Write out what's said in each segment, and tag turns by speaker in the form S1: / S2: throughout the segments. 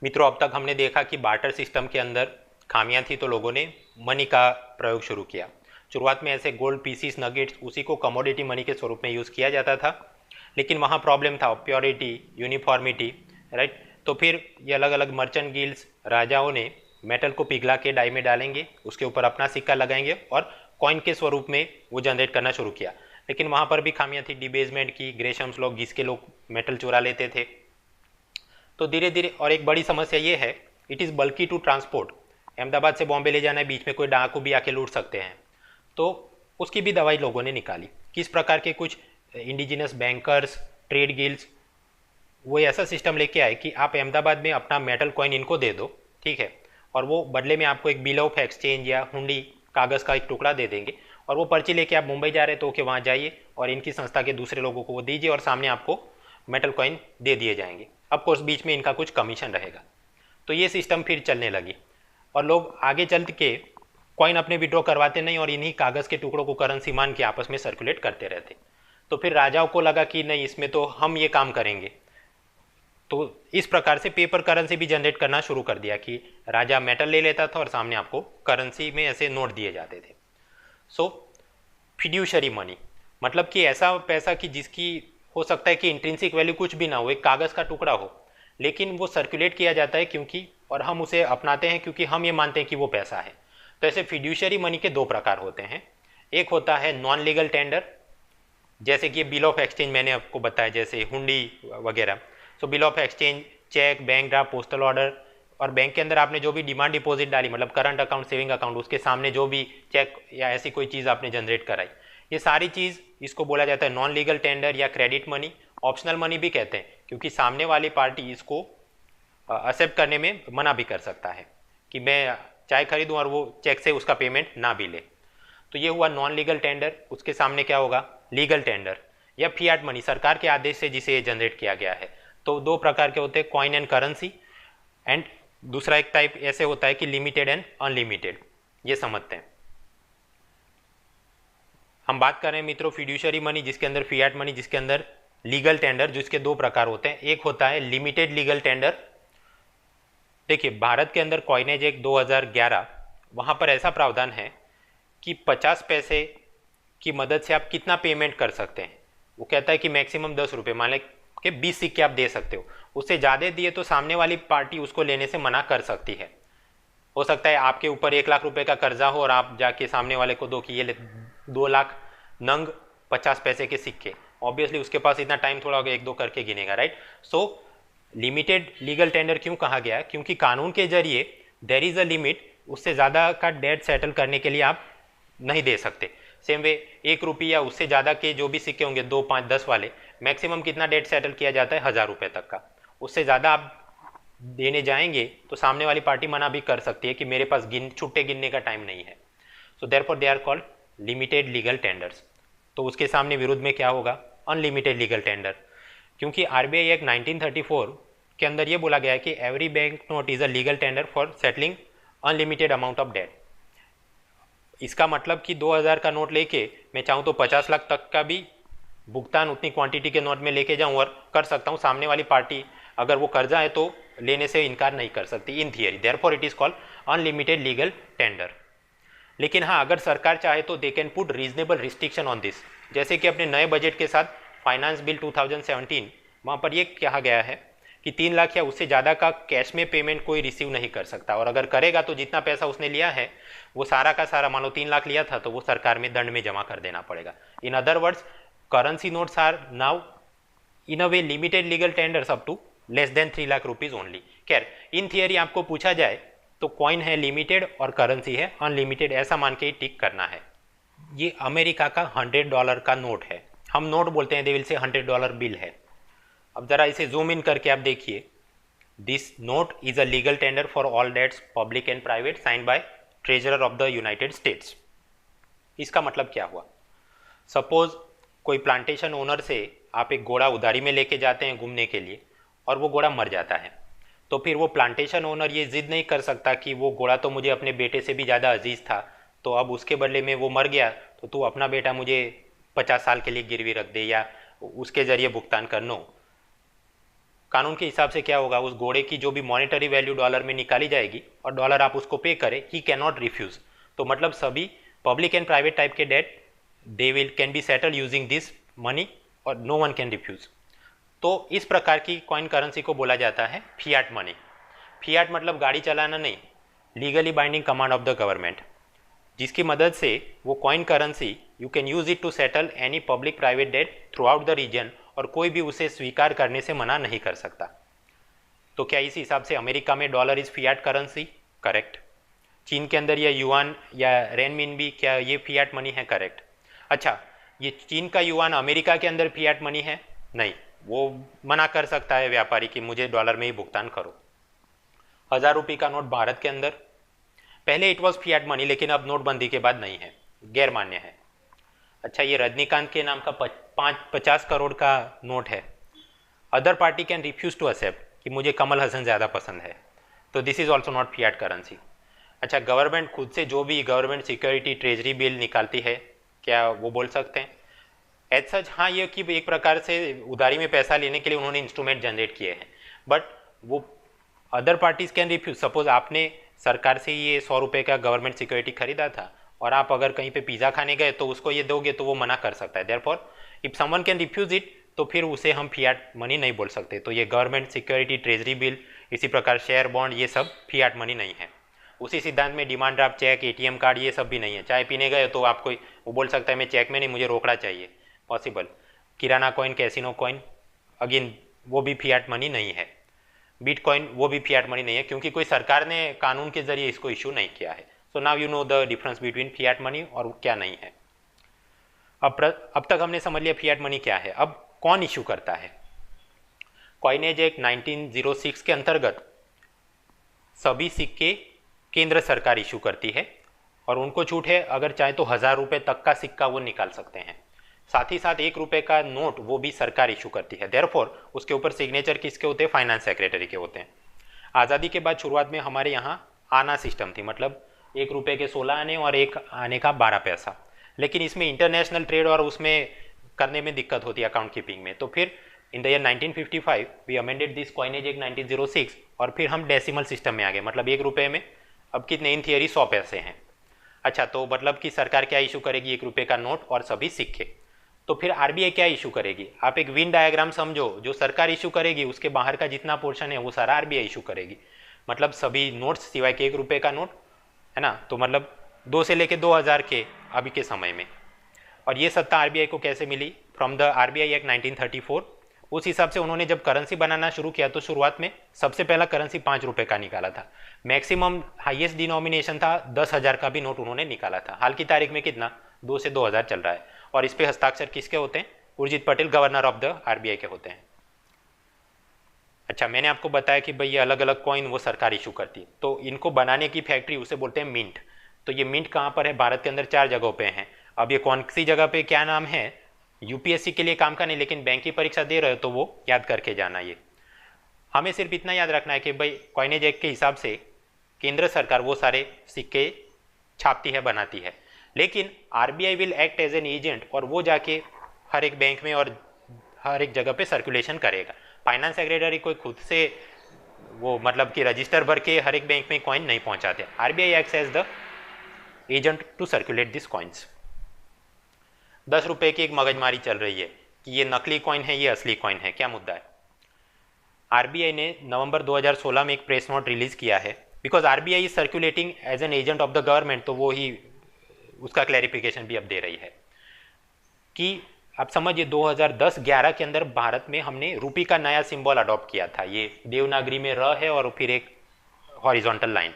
S1: मित्रों, अब तक हमने देखा कि बार्टर सिस्टम के अंदर खामियां थी तो लोगों ने मनी का प्रयोग शुरू किया। शुरुआत में ऐसे गोल्ड पीसीस नगेट्स उसी को कमोडिटी मनी के स्वरूप में यूज़ किया जाता था, लेकिन वहाँ प्रॉब्लम था प्योरिटी, यूनिफॉर्मिटी, राइट। तो फिर ये अलग अलग मर्चेंट गिल्ड्स, राजाओं ने मेटल को पिघला के डाई में डालेंगे, उसके ऊपर अपना सिक्का लगाएंगे और कॉइन के स्वरूप में वो जनरेट करना शुरू किया। लेकिन वहाँ पर भी खामियां थी, डिबेसमेंट की, ग्रेशम्स लोग जिसके लोग मेटल चुरा लेते थे। तो धीरे धीरे, और एक बड़ी समस्या ये है, इट इज़ बल्कि टू ट्रांसपोर्ट। अहमदाबाद से बॉम्बे ले जाना है, बीच में कोई डाकू भी आके लूट सकते हैं। तो उसकी भी दवाई लोगों ने निकाली। किस प्रकार के कुछ इंडिजिनस बैंकर्स, ट्रेड गिल्ड्स, वो ऐसा सिस्टम लेके आए कि आप अहमदाबाद में अपना मेटल कॉइन इनको दे दो, ठीक है, और वो बदले में आपको एक बिल ऑफ एक्सचेंज या हुंडी, कागज़ का एक टुकड़ा दे देंगे, और वो पर्ची लेके आप मुंबई जा रहे तो कि वहाँ जाइए और इनकी संस्था के दूसरे लोगों को वो दीजिए और सामने आपको मेटल कॉइन दे दिए जाएंगे। ऑफ कोर्स बीच में इनका कुछ कमीशन रहेगा। तो ये सिस्टम फिर चलने लगी और लोग आगे चल के कॉइन अपने विड्रॉ करवाते नहीं और इन्हीं कागज़ के टुकड़ों को करेंसी मान के आपस में सर्कुलेट करते रहते। तो फिर राजाओं को लगा कि नहीं, इसमें तो हम ये काम करेंगे। तो इस प्रकार से पेपर करेंसी भी जनरेट करना शुरू कर दिया कि राजा मेटल ले लेता था और सामने आपको करेंसी में ऐसे नोट दिए जाते थे। सो फिड्यूशरी मनी मतलब कि ऐसा पैसा कि जिसकी हो सकता है कि इंट्रिंसिक वैल्यू कुछ भी ना हो, एक कागज़ का टुकड़ा हो, लेकिन वो सर्कुलेट किया जाता है क्योंकि, और हम उसे अपनाते हैं क्योंकि हम ये मानते हैं कि वो पैसा है। तो ऐसे फिड्यूशरी मनी के दो प्रकार होते हैं। एक होता है नॉन लीगल टेंडर, जैसे कि बिल ऑफ एक्सचेंज मैंने आपको बताया, जैसे हुंडी वगैरह। So bill of exchange, cheque, bank draft, postal order, और बैंक के अंदर आपने जो भी डिमांड डिपॉजिट डाली, मतलब करंट अकाउंट, सेविंग अकाउंट, उसके सामने जो भी चेक या ऐसी कोई चीज़ आपने जनरेट कराई, ये सारी चीज़, इसको बोला जाता है नॉन लीगल टेंडर या क्रेडिट मनी। ऑप्शनल मनी भी कहते हैं क्योंकि सामने वाली पार्टी इसको एक्सेप्ट करने में मना भी कर सकता है कि मैं चाय खरीदूं और वो चेक से उसका पेमेंट ना भी ले। तो ये हुआ नॉन लीगल टेंडर। उसके सामने क्या होगा? लीगल टेंडर या फियाट मनी, सरकार के आदेश से जिसे जनरेट किया गया है। तो दो प्रकार के होते हैं, कॉइन एंड करेंसी, एंड दूसरा एक टाइप ऐसे होता है कि लिमिटेड एंड अनलिमिटेड। ये समझते हैं। हम बात कर रहे हैं मित्रों फिड्यूशरी मनी जिसके अंदर फियाट मनी, जिसके अंदर लीगल टेंडर, जिसके दो प्रकार होते हैं। एक होता है लिमिटेड लीगल टेंडर। देखिए, भारत के अंदर कॉइनेज एक्ट 2011, वहाँ पर ऐसा प्रावधान है कि 50 पैसे की मदद से आप कितना पेमेंट कर सकते हैं। वो कहता है कि मैक्सिमम 10 रुपये, मान लें कि 20 सिक्के आप दे सकते हो। उससे ज़्यादा दिए तो सामने वाली पार्टी उसको लेने से मना कर सकती है। हो सकता है आपके ऊपर 1 लाख रुपए का कर्जा हो और आप जाके सामने वाले को दो कि ये ले 2 लाख नंग 50 पैसे के सिक्के। ऑब्वियसली उसके पास इतना टाइम थोड़ा होगा, एक दो करके गिनेगा, right. So limited legal tender क्यों कहा गया? क्योंकि कानून के जरिए देयर इज अ लिमिट, उससे ज़्यादा का डेट सेटल करने के लिए आप नहीं दे सकते। सेम वे 1 रुपये या उससे ज़्यादा के जो भी सिक्के होंगे, 2, 5, 10 वाले, मैक्सिमम कितना डेट सेटल किया जाता है? 1000 रुपये तक का। उससे ज़्यादा आप देने जाएंगे तो सामने वाली पार्टी मना भी कर सकती है कि मेरे पास छुट्टे गिनने का टाइम नहीं है। So therefore they are called limited legal tenders. तो उसके सामने विरुद्ध में क्या होगा? Unlimited legal tender. क्योंकि आरबीआई एक्ट 1934 के अंदर ये बोला गया है कि every bank note is a legal tender for settling unlimited amount of debt. इसका मतलब कि 2000 का नोट लेके मैं चाहूँ तो 50 लाख तक का भी भुगतान उतनी क्वांटिटी के नोट में लेके जाऊँ और कर सकता हूँ। सामने वाली पार्टी अगर वो कर्जा है तो लेने से इनकार नहीं कर सकती in theory. Therefore it is called unlimited legal tender. लेकिन हाँ, अगर सरकार चाहे तो they can put reasonable restriction on this. जैसे कि अपने नए बजट के साथ फाइनेंस बिल 2017, वहाँ पर ये कहा गया है कि 3 लाख या उससे ज़्यादा का कैश में पेमेंट कोई रिसीव नहीं कर सकता, और अगर करेगा तो जितना पैसा उसने लिया है वो सारा का सारा, मान लो 3 लाख लिया था तो वो सरकार में दंड में जमा कर देना पड़ेगा। In other words, currency notes are now in a way limited legal tenders up to less than 3 lakh rupees only. खैर, इन थियरी आपको पूछा जाए तो कॉइन है लिमिटेड और करेंसी है अनलिमिटेड, ऐसा मान के ही टिक करना है। ये अमेरिका का $100 का नोट है। हम नोट बोलते हैं, दे विल से $100 बिल है। अब जरा इसे जूम इन करके आप देखिए, this note is a legal tender for all debts public and private signed by treasurer of the United States. इसका मतलब क्या हुआ? सपोज कोई प्लांटेशन ओनर से आप एक घोड़ा उधारी में लेके जाते हैं घूमने के लिए और वो घोड़ा मर जाता है, तो फिर वो प्लांटेशन ओनर ये जिद नहीं कर सकता कि वो घोड़ा तो मुझे अपने बेटे से भी ज़्यादा अजीज़ था, तो अब उसके बदले में वो मर गया तो तू अपना बेटा मुझे 50 साल के लिए गिरवी रख दे या उसके ज़रिए भुगतान कर। नो, कानून के हिसाब से क्या होगा, उस घोड़े की जो भी मॉनेटरी वैल्यू डॉलर में निकाली जाएगी और डॉलर आप उसको पे करें, ही कैन नॉट रिफ्यूज। तो मतलब सभी पब्लिक एंड प्राइवेट टाइप के debt they will can be settle using this money और नो वन कैन रिफ्यूज। तो इस प्रकार की कॉइन करेंसी को बोला जाता है फियाट मनी। फियाट मतलब गाड़ी चलाना नहीं, legally binding command of the government, जिसकी मदद से वो coin currency you can use it to settle any public private debt throughout the region, और कोई भी उसे स्वीकार करने से मना नहीं कर सकता। तो क्या इस हिसाब से अमेरिका में dollar is Fiat currency? Correct. चीन के अंदर या युआन या रेनमिनबी, क्या ये फियाट मनी है? करेक्ट। अच्छा, ये चीन का युआन अमेरिका के अंदर फियाट मनी है? नहीं, वो मना कर सकता है व्यापारी कि मुझे डॉलर में ही भुगतान करो। 1000 रुपये का नोट भारत के अंदर पहले इट वॉज फियाट मनी, लेकिन अब नोटबंदी के बाद नहीं है, गैर मान्य है। अच्छा, ये रजनीकांत के नाम का 50 करोड़ का नोट है। Other party can refuse to accept कि मुझे कमल हसन ज़्यादा पसंद है, तो this is also not fiat currency. अच्छा, गवर्नमेंट खुद से जो भी गवर्नमेंट सिक्योरिटी ट्रेजरी बिल निकालती है, क्या वो बोल सकते हैं? एज सच हाँ, ये कि एक प्रकार से उधारी में पैसा लेने के लिए उन्होंने इंस्ट्रूमेंट जनरेट किए हैं, बट वो other parties can refuse. Suppose आपने सरकार से ये 100 रुपये का गवर्नमेंट सिक्योरिटी खरीदा था और आप अगर कहीं पे पिज़्ज़ा खाने गए तो उसको ये दोगे तो वो मना कर सकता है। Therefore if someone can refuse it, तो फिर उसे हम फियाट मनी नहीं बोल सकते। तो ये गवर्नमेंट सिक्योरिटी ट्रेजरी बिल, इसी प्रकार शेयर बॉन्ड, ये सब फियाट मनी नहीं है। उसी सिद्धांत में demand draft, cheque, ATM card, ये सब भी नहीं है। चाय पीने गए तो आपको वो बोल सकता है मैं चेक में नहीं, मुझे रोकड़ा चाहिए, पॉसिबल। किराना कॉइन, कैसीनो कॉइन, अगेन वो भी फियाट मनी नहीं है। बिटकॉइन वो भी फियाट मनी नहीं है, क्योंकि कोई सरकार ने कानून के जरिए इसको इशू नहीं किया है। So now you know the difference between Fiat money और क्या नहीं है। अब तक हमने समझ लिया फियाट मनी क्या है। अब कौन इशू करता है? कॉइनेज एक्ट 1906 के अंतर्गत सभी सिक्के केंद्र सरकार इशू करती है, और उनको छूट है अगर चाहे तो 1000 रुपये तक का सिक्का वो निकाल सकते हैं। साथ ही साथ 1 रुपये का नोट वो भी सरकार इशू करती है। देयरफॉर उसके ऊपर सिग्नेचर किसके होते हैं? फाइनेंस सेक्रेटरी के होते हैं। आज़ादी के बाद शुरुआत में हमारे यहाँ आना सिस्टम थी, मतलब 1 रुपये के 16 आने और 1 आने का 12 पैसा। लेकिन इसमें इंटरनेशनल ट्रेड और उसमें करने में दिक्कत होती है, अकाउंट कीपिंग में। तो फिर in the year 1955 we amended this coinage act 1906, और फिर हम डेसिमल सिस्टम में आ गए, मतलब 1 रुपये में अब कितने इन थियरी 100 पैसे हैं। अच्छा, तो मतलब कि सरकार क्या इशू करेगी? 1 रुपये का नोट और सभी सिक्के। तो फिर आरबीआई क्या इशू करेगी? आप एक विन डायग्राम समझो, जो सरकार इशू करेगी उसके बाहर का जितना पोर्शन है वो सारा आरबीआई इशू करेगी, मतलब सभी नोट्स सिवाय के 1 रुपये का नोट, है ना। तो मतलब 2 से लेके 2000 के अभी के समय में। और ये सत्ता आरबीआई को कैसे मिली? From the RBI act 1934। उस हिसाब से उन्होंने जब करेंसी बनाना शुरू किया तो शुरुआत में सबसे पहला करेंसी 5 रुपये का निकाला था। मैक्सिमम हाईएस्ट डिनोमिनेशन था 10,000 का भी नोट उन्होंने निकाला था। हाल की तारीख में कितना? 2 से 2000 चल रहा है। और इस पे हस्ताक्षर किसके होते हैं? Urjit Patel, governor of the RBI के होते हैं। अच्छा, मैंने आपको बताया कि भाई ये अलग अलग कॉइन वो सरकार इशू करती है, तो इनको बनाने की फैक्ट्री उसे बोलते हैं मिंट। तो ये मिंट कहाँ पर है? भारत के अंदर 4 जगहों पे हैं। अब ये कौन सी जगह पे क्या नाम है, यूपीएससी के लिए काम का नहीं, लेकिन बैंक की परीक्षा दे रहे हो तो वो याद करके जाना। ये हमें सिर्फ इतना याद रखना है कि भाई कॉइनेज एक्ट के हिसाब से केंद्र सरकार वो सारे सिक्के छापती है, बनाती है, लेकिन RBI will act as an agent, और वो जाके हर एक बैंक में और हर एक जगह पे सर्कुलेशन करेगा। फाइनेंस सेक्रेटरी कोई खुद से वो मतलब कि रजिस्टर भर के हर एक बैंक में कॉइन नहीं पहुंचाते। RBI acts as the agent to circulate this coins. 10 रुपये की एक मगजमारी चल रही है कि ये नकली कॉइन है, ये असली कॉइन है, क्या मुद्दा है? आरबीआई ने नवंबर 2016 में एक प्रेस नोट रिलीज किया है, because RBI is circulating as an agent of the government, तो वो ही उसका क्लैरिफिकेशन भी अब दे रही है कि आप समझिए 2010-11 के अंदर भारत में हमने रूपी का नया सिंबल अडॉप्ट किया था। ये देवनागरी में र है और फिर एक हॉरिजॉन्टल लाइन।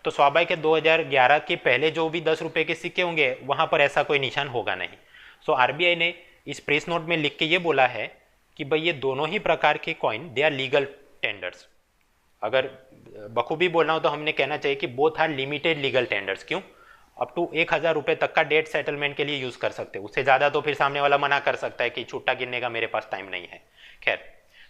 S1: तो स्वाभाविक है 2011 के पहले जो भी 10 रुपये के सिक्के होंगे वहाँ पर ऐसा कोई निशान होगा नहीं। सो आरबीआई ने इस प्रेस नोट में लिख के ये बोला है कि भाई ये दोनों ही प्रकार के coin they are legal tenders. अगर बखूबी बोलना हो तो हमने कहना चाहिए कि both are limited legal tenders. क्यों? अप टू 1000 रुपये तक का डेट सेटलमेंट के लिए यूज़ कर सकते हो, उससे ज़्यादा तो फिर सामने वाला मना कर सकता है कि छुट्टा गिनने का मेरे पास टाइम नहीं है। खैर,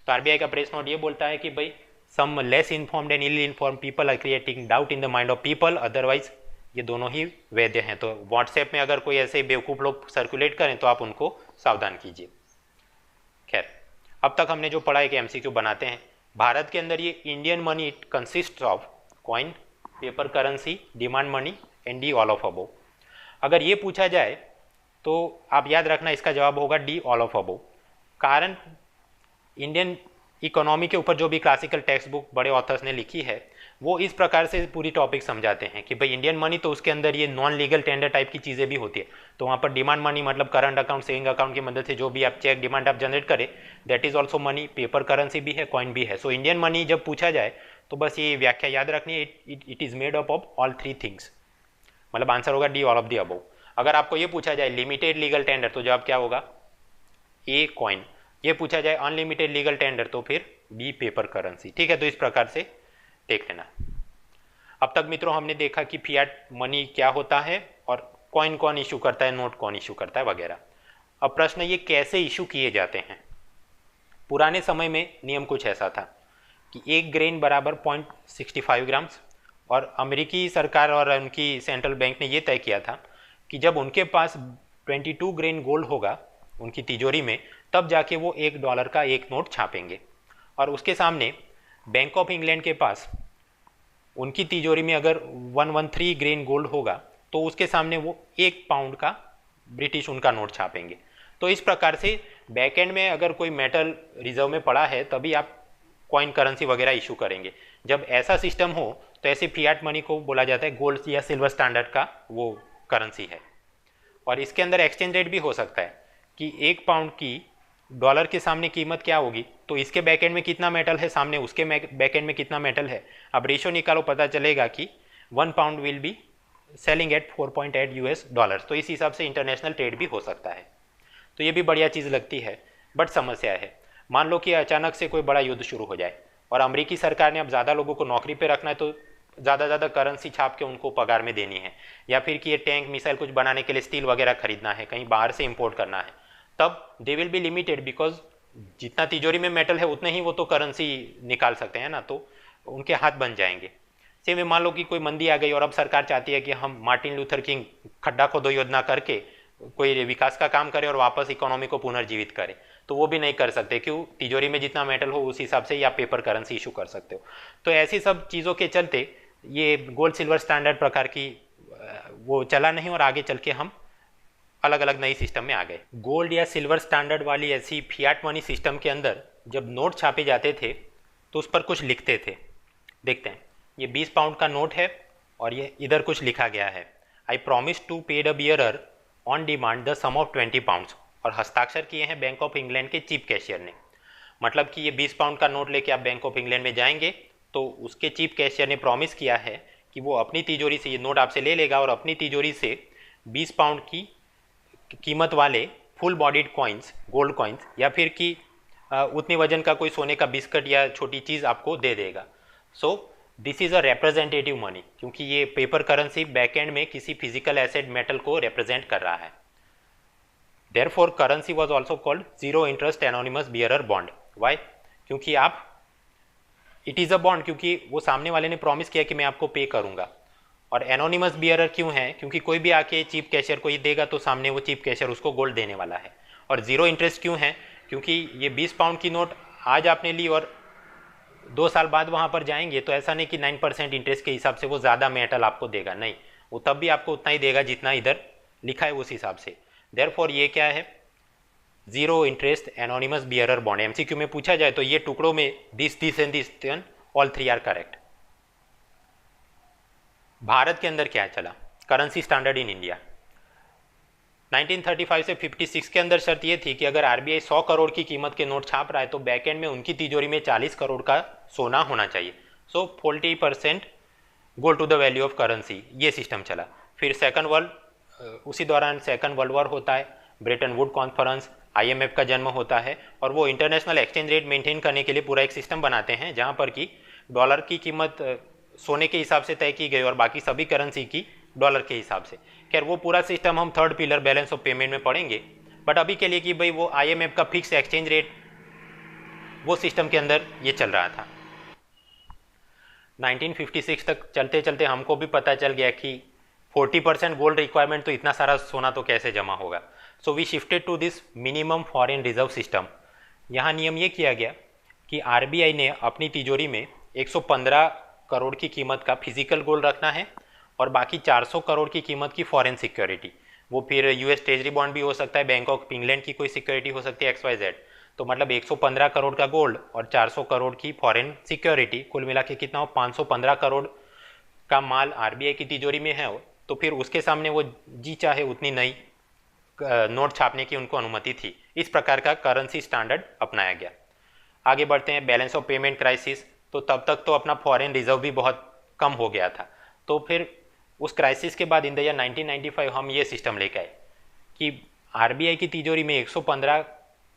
S1: तो आरबीआई का प्रेस नोट ये बोलता है कि भाई some less informed and ill informed people are creating doubt in the mind of people, otherwise ये दोनों ही वैध हैं। तो व्हाट्सएप में अगर कोई ऐसे बेवकूफ़ लोग सर्कुलेट करें तो आप उनको सावधान कीजिए। खैर, अब तक हमने जो पढ़ा है कि एमसीक्यू बनाते हैं, भारत के अंदर ये Indian money it consist of coin, paper currency, demand money and D all of above. अगर ये पूछा जाए तो आप याद रखना इसका जवाब होगा डी ऑल ऑफ अबोव। कारण इंडियन इकोनॉमी के ऊपर जो भी क्लासिकल टेक्स्ट बुक बड़े ऑथर्स ने लिखी है वो इस प्रकार से पूरी टॉपिक समझाते हैं कि भाई इंडियन मनी तो उसके अंदर ये नॉन लीगल टेंडर टाइप की चीज़ें भी होती है, तो वहाँ पर डिमांड मनी मतलब करंट अकाउंट, सेविंग अकाउंट की मदद से जो भी आप चेक डिमांड आप जनरेट करें that is also money, paper currency भी है, कॉइन भी है। सो इंडियन मनी जब पूछा जाए तो बस ये व्याख्या याद रखनी है, it is made up of all three things, मतलब आंसर होगा D all of the above. अगर आपको ये पूछा जाए लिमिटेड लीगल टेंडर तो जवाब क्या होगा ए कॉइन, ये पूछा जाए अनलिमिटेड लीगल टेंडर तो फिर बी पेपर करेंसी। ठीक है, तो इस प्रकार से देख लेना। अब तक मित्रों हमने देखा कि फिएट मनी क्या होता है और कॉइन कौन इशू करता है, नोट कौन इशू करता है वगैरह। अब प्रश्न ये कैसे इशू किए जाते हैं। पुराने समय में नियम कुछ ऐसा था कि एक ग्रेन बराबर 0.65 ग्राम्स, और अमेरिकी सरकार और उनकी सेंट्रल बैंक ने ये तय किया था कि जब उनके पास 22 ग्रेन गोल्ड होगा उनकी तिजोरी में तब जाके वो $1 का एक नोट छापेंगे, और उसके सामने बैंक ऑफ इंग्लैंड के पास उनकी तिजोरी में अगर 113 ग्रेन गोल्ड होगा तो उसके सामने वो £1 का ब्रिटिश उनका नोट छापेंगे। तो इस प्रकार से बैक एंड में अगर कोई मेटल रिजर्व में पड़ा है तभी आप कॉइन करेंसी वगैरह इशू करेंगे। जब ऐसा सिस्टम हो तो ऐसे फिएट मनी को बोला जाता है गोल्ड या सिल्वर स्टैंडर्ड का वो करेंसी है। और इसके अंदर एक्सचेंज रेट भी हो सकता है कि £1 की डॉलर के सामने कीमत क्या होगी, तो इसके बैकएंड में कितना मेटल है, सामने उसके बैकएंड में कितना मेटल है। अब रेशो निकालो, पता चलेगा कि £1 विल बी सेलिंग एट $4.8। तो इस हिसाब से इंटरनेशनल ट्रेड भी हो सकता है। तो ये भी बढ़िया चीज़ लगती है, बट समस्या है। मान लो कि अचानक से कोई बड़ा युद्ध शुरू हो जाए और अमेरिकी सरकार ने अब ज़्यादा लोगों को नौकरी पे रखना है तो ज़्यादा करेंसी छाप के उनको पगार में देनी है, या फिर कि ये टैंक मिसाइल कुछ बनाने के लिए स्टील वगैरह खरीदना है, कहीं बाहर से इंपोर्ट करना है, तब they will be limited because जितना तिजोरी में मेटल है उतने ही वो तो करेंसी निकाल सकते हैं ना, तो उनके हाथ बन जाएंगे। सेम में मान लो कि कोई मंदी आ गई और अब सरकार चाहती है कि हम मार्टिन लूथर किंग खड्डा खोदो योजना करके कोई विकास का काम करें और वापस इकोनॉमी को पुनर्जीवित करें, तो वो भी नहीं कर सकते। क्यों? तिजोरी में जितना मेटल हो उस हिसाब से या पेपर करेंसी इशू कर सकते हो। तो ऐसी सब चीज़ों के चलते ये गोल्ड सिल्वर स्टैंडर्ड प्रकार की वो चला नहीं और आगे चल के हम अलग अलग नई सिस्टम में आ गए। गोल्ड या सिल्वर स्टैंडर्ड वाली ऐसी फिएट मनी सिस्टम के अंदर जब नोट छापे जाते थे तो उस पर कुछ लिखते थे। देखते हैं, ये £20 का नोट है और ये इधर कुछ लिखा गया है, I promise to pay the bearer on demand the sum of £20, और हस्ताक्षर किए हैं बैंक ऑफ इंग्लैंड के चीफ कैशियर ने। मतलब कि ये £20 का नोट लेके आप बैंक ऑफ इंग्लैंड में जाएंगे तो उसके चीफ कैशियर ने प्रॉमिस किया है कि वो अपनी तिजोरी से ये नोट आपसे ले लेगा और अपनी तिजोरी से £20 की कीमत वाले full bodied coins, gold coins, या फिर कि उतने वजन का कोई सोने का बिस्किट या छोटी चीज़ आपको दे देगा। So this is a representative money, क्योंकि ये पेपर करेंसी बैकएंड में किसी फिजिकल एसेट मेटल को रिप्रेजेंट कर रहा है। Therefore currency was also called zero interest anonymous bearer bond. Why? क्योंकि आप इट इज़ अ बॉन्ड, क्योंकि वो सामने वाले ने प्रॉमिस किया कि मैं आपको पे करूंगा। और एनोनिमस बियरर क्यों है? क्योंकि कोई भी आके चीफ कैशियर को ये देगा तो सामने वो चीफ कैशियर उसको गोल्ड देने वाला है। और जीरो इंटरेस्ट क्यों है? क्योंकि ये £20 की नोट आज आपने ली और 2 साल बाद वहाँ पर जाएंगे तो ऐसा नहीं कि 9% इंटरेस्ट के हिसाब से वो ज़्यादा मेटल आपको देगा, नहीं, वो तब भी आपको उतना ही देगा जितना इधर लिखा है उस हिसाब से। देयरफॉर ये क्या है? Zero interest anonymous bearer bond. MCQ में पूछा जाए तो ये टुकड़ों में this and this all 3 are correct. Bharat के अंदर क्या चला? करेंसी स्टैंडर्ड इन इंडिया 1935 से 56 के अंदर शर्त ये थी कि अगर आरबीआई 100 करोड़ की कीमत के नोट छाप रहा है तो बैकएंड में उनकी तिजोरी में 40 करोड़ का सोना होना चाहिए। So 40% gold to the value of currency, ये सिस्टम चला। फिर उसी दौरान सेकंड वर्ल्ड वॉर होता है, ब्रेटन वुड कॉन्फ्रेंस, IMF का जन्म होता है, और वो इंटरनेशनल एक्सचेंज रेट मेंटेन करने के लिए पूरा एक सिस्टम बनाते हैं जहाँ पर कि डॉलर की कीमत सोने के हिसाब से तय की गई और बाकी सभी करेंसी की डॉलर के हिसाब से। खैर वो पूरा सिस्टम हम third pillar balance of payment में पढ़ेंगे, बट अभी के लिए कि भाई वो IMF का फिक्स एक्सचेंज रेट वो सिस्टम के अंदर ये चल रहा था। 1956 तक चलते चलते हमको भी पता चल गया कि 40% गोल्ड रिक्वायरमेंट, तो इतना सारा सोना तो कैसे जमा होगा। So we shifted to this minimum foreign reserve system. यहाँ नियम ये किया गया कि आरबीआई ने अपनी तिजोरी में 115 करोड़ की कीमत का फिजिकल गोल्ड रखना है और बाकी 400 करोड़ की कीमत की फॉरेन सिक्योरिटी, वो फिर यूएस ट्रेजरी बॉन्ड भी हो सकता है, बैंक ऑफ इंग्लैंड की कोई सिक्योरिटी हो सकती है, XYZ। तो मतलब 115 करोड़ का गोल्ड और 400 करोड़ की फॉरेन सिक्योरिटी, कुल मिला के कितना हो, 515 करोड़ का माल आरबीआई की तिजोरी में है। तो फिर उसके सामने वो जी चाहे उतनी नई नोट छापने की उनको अनुमति थी। इस प्रकार का करेंसी स्टैंडर्ड अपनाया गया। आगे बढ़ते हैं, बैलेंस ऑफ पेमेंट क्राइसिस। तो तब तक तो अपना फॉरेन रिजर्व भी बहुत कम हो गया था। तो फिर उस क्राइसिस के बाद इन द ईयर 1995 हम ये सिस्टम लेके आए कि आरबीआई की तिजोरी में 115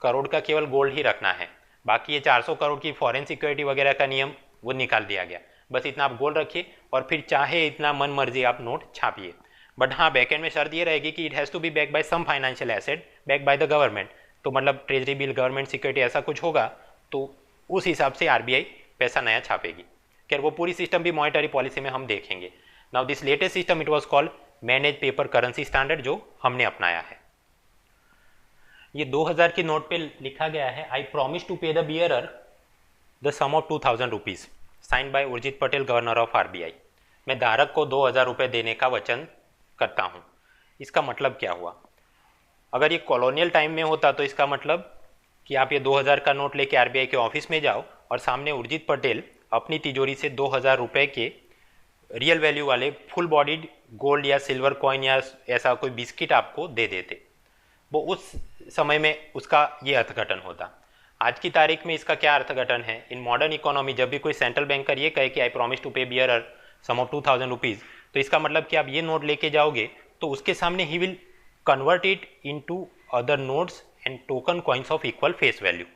S1: करोड़ का केवल गोल्ड ही रखना है, बाकी ये 400 करोड़ की फॉरेन सिक्योरिटी वगैरह का नियम वो निकाल दिया गया। बस इतना आप गोल्ड रखिए और फिर चाहे इतना मन मर्जी आप नोट छापिए। बट हाँ, बैकएंड में शर्त ये रहेगी कि it has to be back by some financial asset back by the government. तो मतलब ट्रेजरी बिल, गवर्नमेंट सिक्योरिटी ऐसा कुछ होगा तो उस हिसाब से आरबीआई पैसा नया छापेगी। खैर वो पूरी सिस्टम भी मॉनेटरी पॉलिसी में हम देखेंगे। Now this latest system it was called manage paper currency standard, जो हमने अपनाया है। ये 2000 की नोट पे लिखा गया है, I promise to pay the bearer the sum of 2000 rupees, sign by Urjit Patel, governor of RBI. मैं धारक को 2000 रुपये देने का वचन करता हूँ। इसका मतलब क्या हुआ? अगर ये कॉलोनियल टाइम में होता तो इसका मतलब कि आप ये 2000 का नोट लेके आरबीआई के ऑफिस में जाओ और सामने उर्जित पटेल अपनी तिजोरी से 2000 रुपये के रियल वैल्यू वाले फुल बॉडीड गोल्ड या सिल्वर कॉइन या ऐसा कोई बिस्किट आपको दे देते। वो उस समय में उसका ये अर्थघटन होता। आज की तारीख में इसका क्या अर्थघटन है? इन मॉडर्न इकोनॉमी जब भी कोई सेंट्रल बैंकर ये कहे कि आई प्रॉमिस टू पे बियरर सम ऑफ 2000 रुपीज़, तो इसका मतलब कि आप ये नोट लेके जाओगे तो उसके सामने he will convert it into other notes and token coins of equal face value.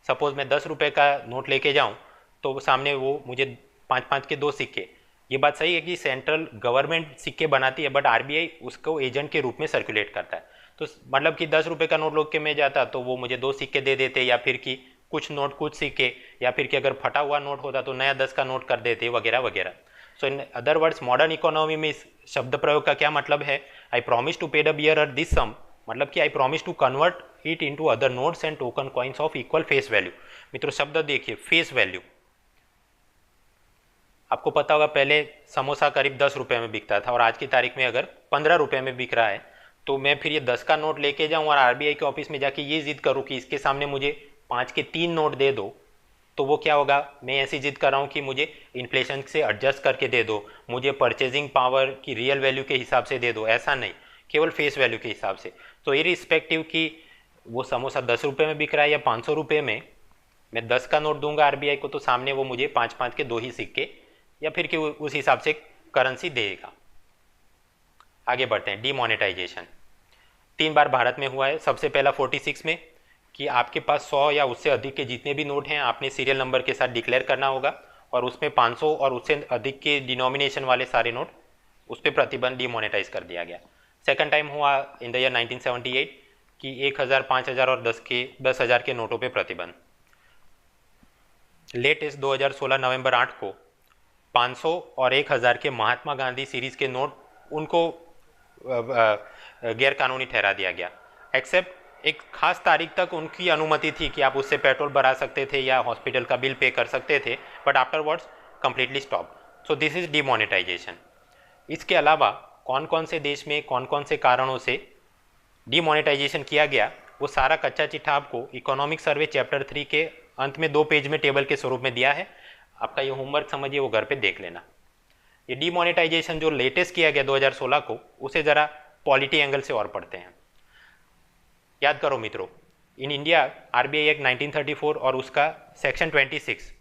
S1: Suppose मैं 10 रुपये का नोट लेके जाऊँ तो सामने वो मुझे 5-5 के 2 सिक्के। ये बात सही है कि सेंट्रल गवर्नमेंट सिक्के बनाती है बट आरबीआई उसको एजेंट के रूप में सर्कुलेट करता है। तो मतलब कि 10 रुपये का नोट लोग के में जाता तो वो मुझे 2 सिक्के दे देते, या फिर कि कुछ नोट कुछ सिक्के, या फिर कि अगर फटा हुआ नोट होता तो नया 10 का नोट कर देते वगैरह वगैरह। So in other words modern economy में इस शब्द प्रयोग का क्या मतलब है? I promise to pay the bearer this sum, मतलब कि I promise to convert it into other notes and token coins of equal face value. मित्रों शब्द देखिए, फेस वैल्यू। आपको पता होगा पहले समोसा करीब 10 रुपये में बिकता था और आज की तारीख में अगर 15 रुपये में बिक रहा है, तो मैं फिर ये 10 का नोट लेके जाऊँ और आरबीआई के ऑफिस में जाके ये जिद करूँ कि इसके सामने मुझे 5 के 3 नोट दे दो, तो वो क्या होगा? मैं ऐसी जिद कर रहा हूँ कि मुझे इन्फ्लेशन से एडजस्ट करके दे दो, मुझे परचेजिंग पावर की रियल वैल्यू के हिसाब से दे दो, ऐसा नहीं, केवल फेस वैल्यू के हिसाब से। तो इरिस्पेक्टिव कि वो समोसा 10 रुपये में बिक रहा है या 500 रुपये में, मैं 10 का नोट दूंगा आरबीआई को तो सामने वो मुझे 5-5 के 2 ही सिक्के या फिर कि उस हिसाब से करेंसी देगा। आगे बढ़ते हैं, डीमोनेटाइजेशन 3 बार भारत में हुआ है। सबसे पहला 46 में कि आपके पास 100 या उससे अधिक के जितने भी नोट हैं आपने सीरियल नंबर के साथ डिक्लेयर करना होगा, और उसमें 500 और उससे अधिक के डिनोमिनेशन वाले सारे नोट उस पर प्रतिबंध डीमोनेटाइज कर दिया गया। सेकंड टाइम हुआ इन द ईयर 1978 कि 1000, 5000 और 10,000 के नोटों पे प्रतिबंध। लेटेस्ट 2016 नवंबर 8 को 500 और 1000 के महात्मा गांधी सीरीज के नोट उनको गैर कानूनी ठहरा दिया गया, एक्सेप्ट एक खास तारीख तक उनकी अनुमति थी कि आप उससे पेट्रोल भरा सकते थे या हॉस्पिटल का बिल पे कर सकते थे, but afterwards completely stop. So this is demonetization. इसके अलावा कौन कौन से देश में कौन कौन से कारणों से डीमोनेटाइजेशन किया गया, वो सारा कच्चा चिट्ठा आपको इकोनॉमिक सर्वे चैप्टर 3 के अंत में 2 पेज में टेबल के स्वरूप में दिया है। आपका ये होमवर्क समझिए, वो घर पे देख लेना। ये डीमोनेटाइजेशन जो लेटेस्ट किया गया 2016 को, उसे ज़रा पॉलिटी एंगल से और पढ़ते हैं। याद करो मित्रों, इन इंडिया आरबीआई एक्ट 1934 और उसका सेक्शन 26,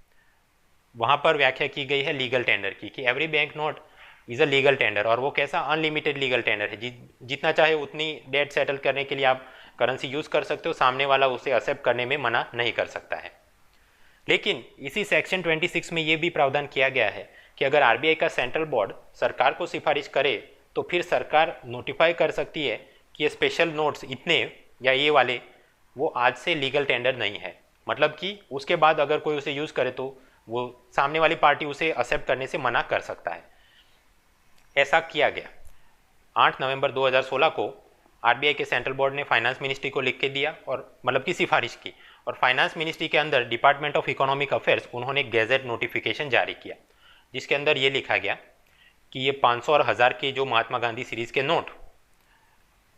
S1: वहाँ पर व्याख्या की गई है लीगल टेंडर की कि every bank note is a legal tender, और वो कैसा? अनलिमिटेड लीगल टेंडर है। जितना चाहे उतनी डेट सेटल करने के लिए आप करेंसी यूज़ कर सकते हो, सामने वाला उसे एक्सेप्ट करने में मना नहीं कर सकता है। लेकिन इसी सेक्शन 26 में ये भी प्रावधान किया गया है कि अगर आरबीआई का सेंट्रल बोर्ड सरकार को सिफारिश करे तो फिर सरकार नोटिफाई कर सकती है कि ये स्पेशल नोट्स इतने या ये वाले वो आज से लीगल टेंडर नहीं है। मतलब कि उसके बाद अगर कोई उसे यूज़ करे तो वो सामने वाली पार्टी उसे एक्सेप्ट करने से मना कर सकता है। ऐसा किया गया। 8 नवंबर 2016 को आरबीआई के सेंट्रल बोर्ड ने फाइनेंस मिनिस्ट्री को लिख के दिया और मतलब की सिफारिश की, और फाइनेंस मिनिस्ट्री के अंदर डिपार्टमेंट ऑफ इकोनॉमिक अफेयर्स उन्होंने गैजेट नोटिफिकेशन जारी किया, जिसके अंदर ये लिखा गया कि ये 500 और 1000 के जो महात्मा गांधी सीरीज़ के नोट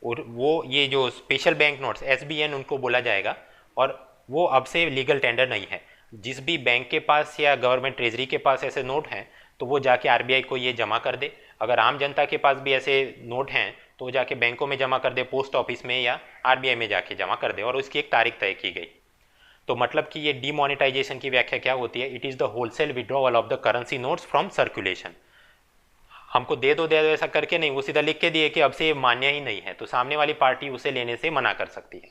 S1: और वो ये जो स्पेशल बैंक नोट्स SBN उनको बोला जाएगा, और वो अब से लीगल टेंडर नहीं है। जिस भी बैंक के पास या गवर्नमेंट ट्रेजरी के पास ऐसे नोट हैं तो वो जाके RBI को ये जमा कर दे। अगर आम जनता के पास भी ऐसे नोट हैं तो वो जाके बैंकों में जमा कर दे, पोस्ट ऑफिस में या RBI में जाके जमा कर दे, और उसकी एक तारीख तय की गई। तो मतलब कि ये डीमोनेटाइजेशन की व्याख्या क्या होती है? It is the wholesale withdrawal of the currency notes from circulation. हमको दे दो ऐसा करके नहीं, वो सीधा लिख के दिए कि अब से ये मान्य ही नहीं है, तो सामने वाली पार्टी उसे लेने से मना कर सकती है।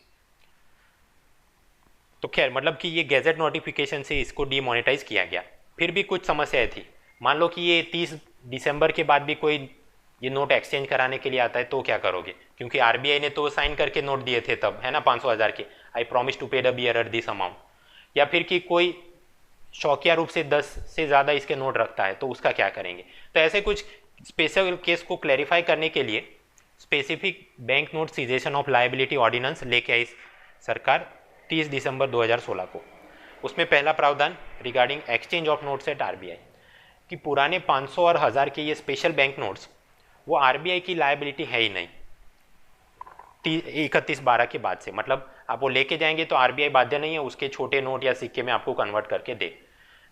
S1: तो खैर मतलब कि ये गैजेट नोटिफिकेशन से इसको डीमोनेटाइज किया गया। फिर भी कुछ समस्याएं थी। मान लो कि ये 30 दिसंबर के बाद भी कोई ये नोट एक्सचेंज कराने के लिए आता है तो क्या करोगे? क्योंकि RBI ने तो साइन करके नोट दिए थे तब, है ना, 500,000 के, आई promise to pay the bearer this amount. या फिर कि कोई शौकिया रूप से 10 से ज़्यादा इसके नोट रखता है तो उसका क्या करेंगे? तो ऐसे कुछ स्पेशल केस को क्लैरिफाई करने के लिए specific bank note cessation of liability ordinance लेके आई सरकार 30 दिसंबर 2016 को। उसमें पहला प्रावधान regarding exchange of notes at RBI कि पुराने 500 और 1000 के ये स्पेशल बैंक नोट्स वो RBI की लायबिलिटी है ही नहीं 31/12 के बाद से। मतलब आप वो लेके जाएंगे तो RBI बाध्य नहीं है उसके छोटे नोट या सिक्के में आपको कन्वर्ट करके दे।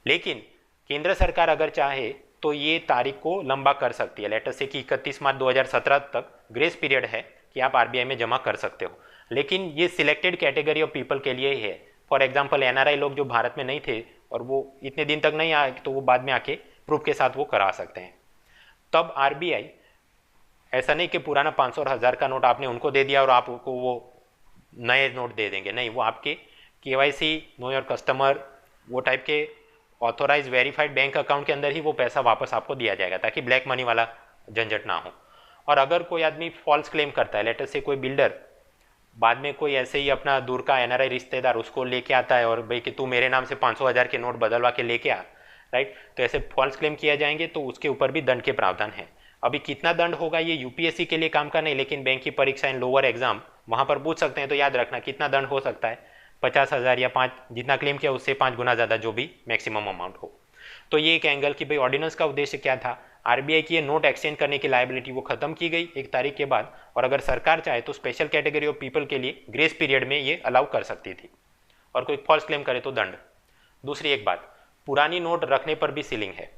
S1: लेकिन केंद्र सरकार अगर चाहे तो ये तारीख को लंबा कर सकती है। लेटर से कि 31 मार्च 2017 तक ग्रेस पीरियड है कि आप RBI में जमा कर सकते हो। लेकिन ये सिलेक्टेड कैटेगरी ऑफ पीपल के लिए ही है। फॉर एग्जांपल NRI लोग जो भारत में नहीं थे और वो इतने दिन तक नहीं आए तो वो बाद में आके प्रूफ के साथ वो करा सकते हैं। तब RBI ऐसा नहीं कि पुराना 500 और 1000 का नोट आपने उनको दे दिया और आपको वो नए नोट दे देंगे, नहीं, वो आपके KYC नो योर कस्टमर वो टाइप के ऑथोराइज वेरीफाइड बैंक अकाउंट के अंदर ही वो पैसा वापस आपको दिया जाएगा ताकि ब्लैक मनी वाला झंझट ना हो। और अगर कोई आदमी फॉल्स क्लेम करता है, लेटर से कोई बिल्डर बाद में कोई ऐसे ही अपना दूर का NRI रिश्तेदार उसको लेके आता है और भाई कि तू मेरे नाम से 500,000 के नोट बदलवा के लेके आ, राइट, तो ऐसे फॉल्स क्लेम किया जाएंगे तो उसके ऊपर भी दंड के प्रावधान है। अभी कितना दंड होगा ये UPSC के लिए काम का नहीं, लेकिन बैंक की परीक्षा इन लोअर एग्जाम वहाँ पर पूछ सकते हैं। तो याद रखना कितना दंड हो सकता है, 50,000 या 5 जितना क्लेम किया उससे 5 गुना ज़्यादा जो भी मैक्सिमम अमाउंट हो। तो ये एक एंगल कि भाई ऑर्डिनेंस का उद्देश्य क्या था, RBI की ये नोट एक्सचेंज करने की लायबिलिटी वो खत्म की गई 1 तारीख के बाद, और अगर सरकार चाहे तो स्पेशल कैटेगरी ऑफ पीपल के लिए ग्रेस पीरियड में ये अलाउ कर सकती थी, और कोई फॉल्स क्लेम करे तो दंड। दूसरी एक बात, पुरानी नोट रखने पर भी सीलिंग है।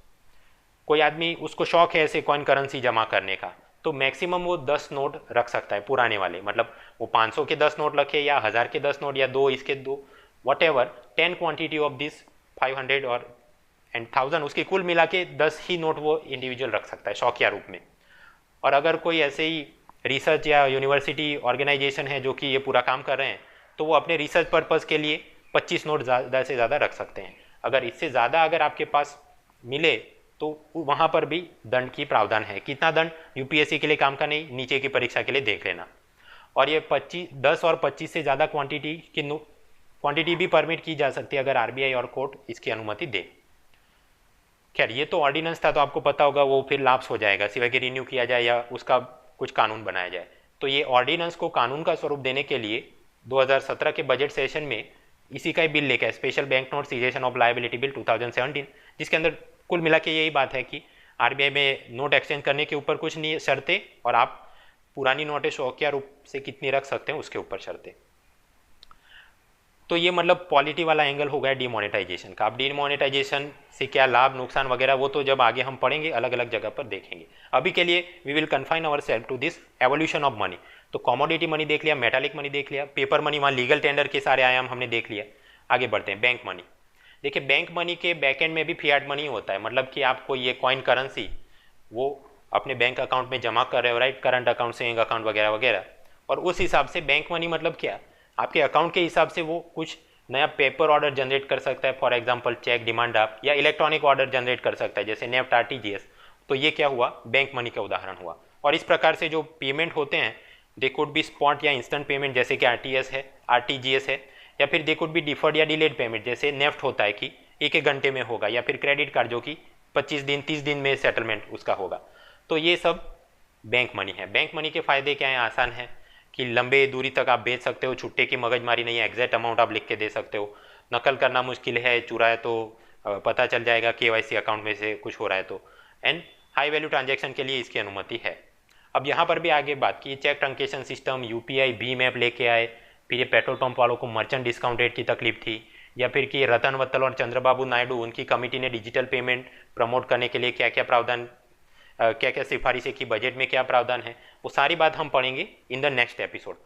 S1: कोई आदमी उसको शौक है ऐसे कॉइन करेंसी जमा करने का, तो मैक्सिमम वो 10 नोट रख सकता है पुराने वाले, मतलब वो 500 के 10 नोट रखे या 1000 के 10 नोट या 2 इसके 2 what ever 10 quantity of this 500 और 1000 उसके कुल मिला के 10 ही नोट वो इंडिविजुअल रख सकता है शौकिया रूप में। और अगर कोई ऐसे ही रिसर्च या यूनिवर्सिटी ऑर्गेनाइजेशन है जो कि ये पूरा काम कर रहे हैं तो वो अपने रिसर्च पर्पज़ के लिए 25 नोट ज़्यादा से ज़्यादा रख सकते हैं। अगर इससे ज़्यादा अगर आपके पास मिले तो वहाँ पर भी दंड की प्रावधान है। कितना दंड UPSC के लिए काम का नहीं, नीचे की परीक्षा के लिए देख लेना। और ये 10 और 25 से ज़्यादा क्वांटिटी भी परमिट की जा सकती है अगर RBI और कोर्ट इसकी अनुमति दे। खैर ये तो ऑर्डिनेंस था तो आपको पता होगा वो फिर लाप्स हो जाएगा सिवाय कि रिन्यू किया जाए या उसका कुछ कानून बनाया जाए। तो ये ऑर्डिनेंस को कानून का स्वरूप देने के लिए 2017 के बजट सेशन में इसी का ही बिल लेके आए, special bank note cessation of liability bill 2017, जिसके अंदर कुल मिला के यही बात है कि RBI में नोट एक्सचेंज करने के ऊपर कुछ नहीं शर्तें, और आप पुरानी नोटें शौकिया रूप से कितनी रख सकते हैं उसके ऊपर शर्तें। तो ये मतलब पॉलिटी वाला एंगल हो गया डीमोनेटाइजेशन का। अब डीमोनेटाइजेशन से क्या लाभ नुकसान वगैरह वो तो जब आगे हम पढ़ेंगे अलग अलग जगह पर देखेंगे। अभी के लिए we will confine our self to this evolution of money. तो कॉमोडिटी मनी देख लिया, मेटालिक मनी देख लिया, पेपर मनी वहाँ लीगल टेंडर के सारे आयाम हमने देख लिया। आगे बढ़ते हैं बैंक मनी। देखिए बैंक मनी के बैक एंड में भी फियाट मनी होता है, मतलब कि आपको ये कॉइन करेंसी वो अपने बैंक अकाउंट में जमा कर रहे हो, right, current account, saving account वगैरह वगैरह, और उस हिसाब से बैंक मनी मतलब क्या, आपके अकाउंट के हिसाब से वो कुछ नया पेपर ऑर्डर जनरेट कर सकता है, for example cheque, demand draft, या इलेक्ट्रॉनिक ऑर्डर जनरेट कर सकता है जैसे नेफ्ट, RTGS। तो ये क्या हुआ, बैंक मनी का उदाहरण हुआ। और इस प्रकार से जो पेमेंट होते हैं दे कुड बी स्पॉट या इंस्टेंट पेमेंट जैसे कि RTGS है, या फिर दे कुड बी डिफर्ड या डिलेड पेमेंट जैसे नेफ्ट होता है कि 1-1 घंटे में होगा, या फिर क्रेडिट कार्ड जो कि 25 दिन 30 दिन में सेटलमेंट उसका होगा। तो ये सब बैंक मनी है। बैंक मनी के फ़ायदे क्या हैं, आसान है कि लंबे दूरी तक आप बेच सकते हो, छुट्टे की मगजमारी नहीं है, एग्जैक्ट अमाउंट आप लिख के दे सकते हो, नकल करना मुश्किल है, चुराए तो पता चल जाएगा केवाईसी अकाउंट में से कुछ हो रहा है तो, एंड हाई वैल्यू ट्रांजैक्शन के लिए इसकी अनुमति है। अब यहाँ पर भी आगे बात की, चेक ट्रंकेशन सिस्टम, यूपीआई, भीम ऐप लेके आए, फिर ये पेट्रोल पंप वालों को मर्चेंट डिस्काउंट रेट की तकलीफ थी, या फिर कि रतन वत्तल और चंद्रबाबू नायडू उनकी कमिटी ने डिजिटल पेमेंट प्रमोट करने के लिए क्या क्या प्रावधान, क्या क्या सिफारिशें की, बजट में क्या प्रावधान है, वो सारी बात हम पढ़ेंगे इन द नेक्स्ट एपिसोड।